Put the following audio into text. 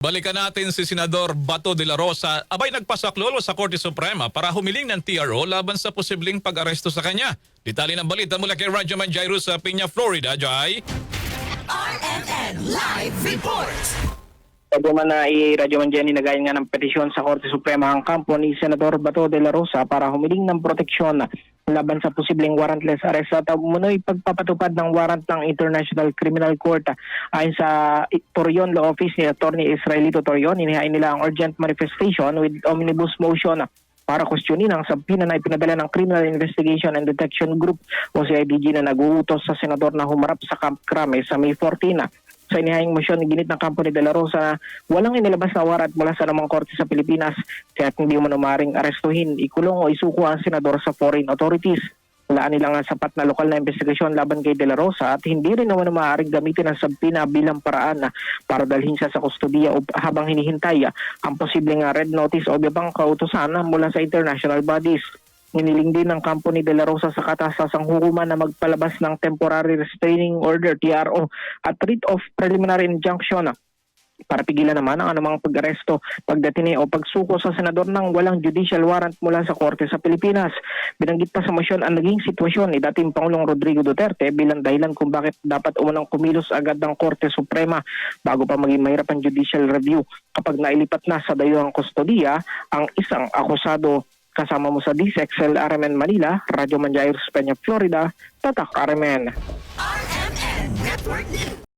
Balikan natin si Senador Bato de la Rosa. Abay nagpasaklolo sa Korte Suprema para humiling ng TRO laban sa posibleng pag-aresto sa kanya. Detalye ng balita mula kay Radyo Man Jairus sa Piña, Florida. Jai? RMN Live Report! Bago man na i-Radyo Man Jenny nagayon nga ng petisyon sa Korte Suprema ang kampo ni Senador Bato de la Rosa para humiling ng proteksyon laban sa posibleng warrantless arrest at umunoy pagpapatupad ng warrant ng International Criminal Court. Ayon sa Torion Law Office ni Attorney Israelito Torion, inihain nila ang urgent manifestation with omnibus motion para questionin ang subpoena na ipinadala ng Criminal Investigation and Detection Group o CIDG na nag-uutos sa senador na humarap sa Camp Crame sa May 14. Sa inihayang motion, ginit ng kampo ni De La Rosa na walang inilabas na warrant mula sa anumang korte sa Pilipinas kaya hindi mo maaaring arestuhin, ikulong o isuko ang senador sa foreign authorities. Walaan nila nga sapat na lokal na investigasyon laban kay De La Rosa at hindi rin naman maaaring gamitin ang subpoena bilang paraan para dalhin siya sa kustodiya o habang hinihintay ang posibleng red notice o ibang kautusan mula sa international bodies. Niniling din ng kampo ni De La Rosa sa katasasang hukuman na magpalabas ng Temporary Restraining Order TRO at writ of preliminary injunction para pigilan naman ang anumang pag-aresto, pagdetine o pagsuko sa senador ng walang judicial warrant mula sa korte sa Pilipinas. Binanggit pa sa motion ang naging sitwasyon ni dating Pangulong Rodrigo Duterte bilang dahilan kung bakit dapat umunang kumilos agad ng Korte Suprema bago pa maging mahirap ang judicial review kapag nailipat na sa dayuhang kustodiya ang isang akusado. Kasama mo sa DSXL RMN Manila, Radyo Man Jairus, Peña, Florida, Tatak RMN. RMN Network News!